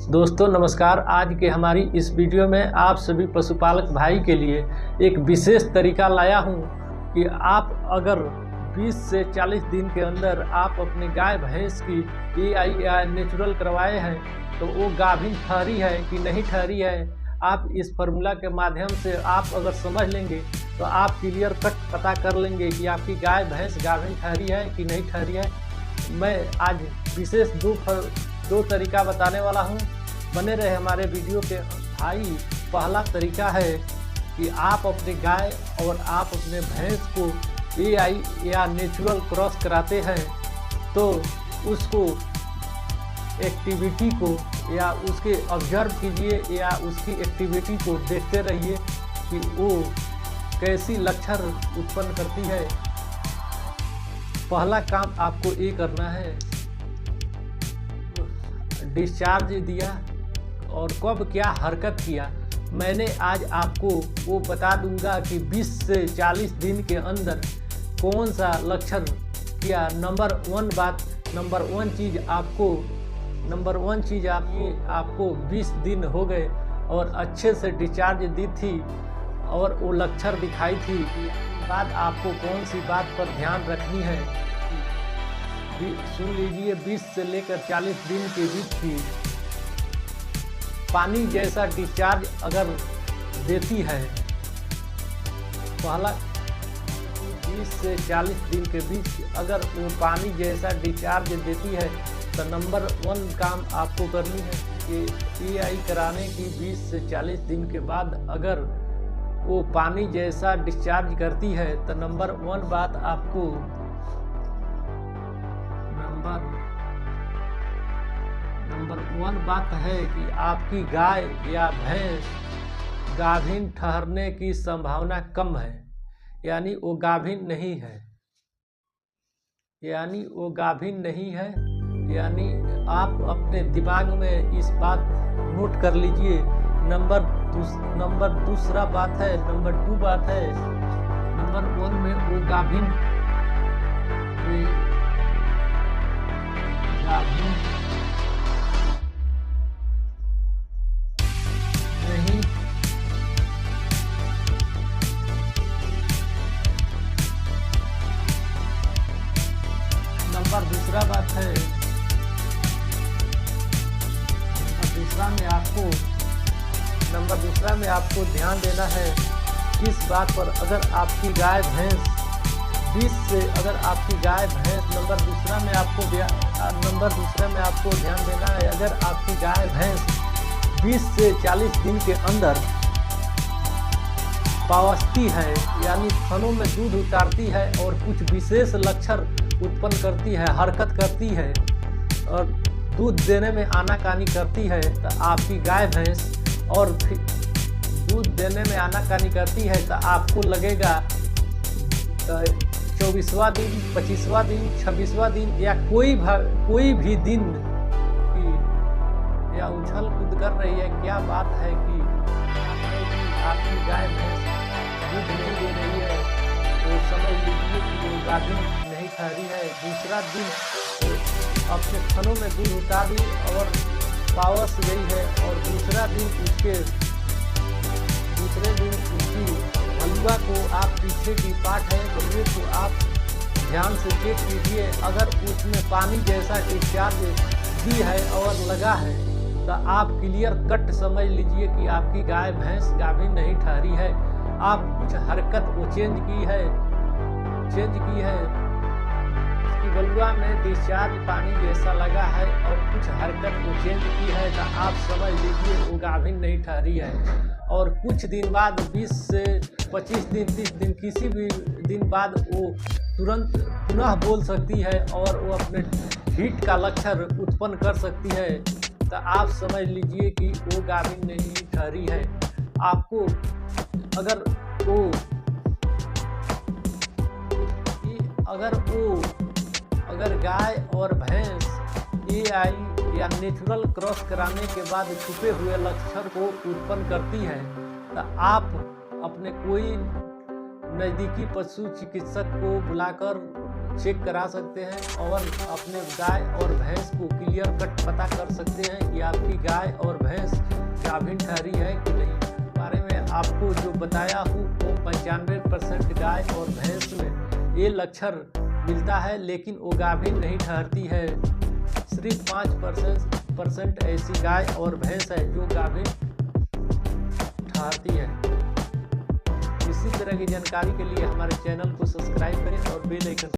दोस्तों नमस्कार। आज के हमारी इस वीडियो में आप सभी पशुपालक भाई के लिए एक विशेष तरीका लाया हूं कि आप अगर 20 से 40 दिन के अंदर आप अपनी गाय भैंस की एआई या नेचुरल करवाए हैं तो वो गाभिन ठहरी है कि नहीं ठहरी है। आप इस फार्मूला के माध्यम से आप अगर समझ लेंगे तो आप क्लियर कट पता कर लेंगे कि आपकी गाय भैंस गाभिन ठहरी है कि नहीं ठहरी है। मैं आज विशेष दो तरीका बताने वाला हूं। बने रहे हमारे वीडियो के भाई। पहला तरीका है कि आप अपने गाय और आप अपने भैंस को एआई या नेचुरल क्रॉस कराते हैं तो उसको एक्टिविटी को या उसके ऑब्जर्व कीजिए या उसकी एक्टिविटी को देखते रहिए कि वो कैसी लक्षण उत्पन्न करती है। पहला काम आपको ये करना है, डिस्चार्ज दिया और कब क्या हरकत किया मैंने आज आपको वो बता दूंगा कि 20 से 40 दिन के अंदर कौन सा लक्षण किया। नंबर वन चीज़ आपको 20 दिन हो गए और अच्छे से डिस्चार्ज दी थी और वो लक्षण दिखाई थी। बाद आपको कौन सी बात पर ध्यान रखनी है सुन लीजिए। 20 से लेकर 40 दिन के बीच की पानी जैसा डिस्चार्ज अगर देती है, पहला 20 से 40 दिन के बीच अगर वो पानी जैसा डिस्चार्ज देती है तो नंबर 1 काम आपको करनी है कि एआई कराने की 20 से 40 दिन के बाद अगर वो पानी जैसा डिस्चार्ज करती है तो नंबर 1 बात आपको नंबर 1 बात है कि आपकी गाय या भैंस गाभिन ठहरने की संभावना कम है, यानी वो गाभिन नहीं है। यानी आप अपने दिमाग में इस बात नोट कर लीजिए। नंबर दूसरा बात है, नंबर 2 बात है, नंबर 1 में वो गाभिन नहीं। नंबर दूसरा बात है, नंबर दूसरा में आपको ध्यान देना है किस बात पर। अगर आपकी गाय भैंस 20 से अगर आपकी गाय भैंस नंबर दूसरा में आपको ध्यान देना है, अगर आपकी गाय भैंस 20 से 40 दिन के अंदर पावती है यानी थनों में दूध उतारती है और कुछ विशेष लक्षण उत्पन्न करती है, हरकत करती है और दूध देने में आनाकानी करती है तो आपकी गाय भैंस और दूध देने में आनाकानी करती है तो आपको लगेगा 24वां दिन, 25वां दिन, 26वां दिन या कोई भी दिन या उछल कूद कर रही है। क्या बात है कि आपकी गाय भैंस दूध नहीं दे रही है तो समझ लीजिए कि वो गाभिन नहीं ठहरी है। दूसरा दिन अपने थनों में दूध उतार दी और पावस गई है और दूसरे दिन उसकी हलवा को आप पीछे की पार्ट है बलुए को आप ध्यान से चेक कीजिए। अगर उसमें पानी जैसा डिस्चार्ज दी है और लगा है तो आप क्लियर कट समझ लीजिए कि आपकी गाय भैंस गाभिन नहीं ठहरी है। आप कुछ हरकत वो चेंज की है उसकी बलुआ में डिस्चार्ज पानी जैसा लगा है और कुछ हरकत वो चेंज की है तो आप समझ लीजिए वो गाभिन नहीं ठहरी है। और कुछ दिन बाद 20 से 25 दिन 30 दिन किसी भी दिन बाद वो तुरंत पुनः बोल सकती है और वो अपने हीट का लक्षण उत्पन्न कर सकती है तो आप समझ लीजिए कि वो गाभिन नहीं ठहरी है। आपको अगर गाय और भैंस एआई या नेचुरल क्रॉस कराने के बाद छुपे हुए लक्षण को उत्पन्न करती है तो आप अपने कोई नज़दीकी पशु चिकित्सक को बुलाकर चेक करा सकते हैं और अपने गाय और भैंस को क्लियर कट पता कर सकते हैं कि आपकी गाय और भैंस गाभिन ठहरी है कि नहीं। बारे में आपको जो बताया हूँ वो 95% गाय और भैंस में ये लक्षण मिलता है, लेकिन वो गाभिन नहीं ठहरती है। सिर्फ 5% ऐसी गाय और भैंस है जो गाभिन ठहरती है। इसी तरह की जानकारी के लिए हमारे चैनल को सब्सक्राइब करें और बेल आइकन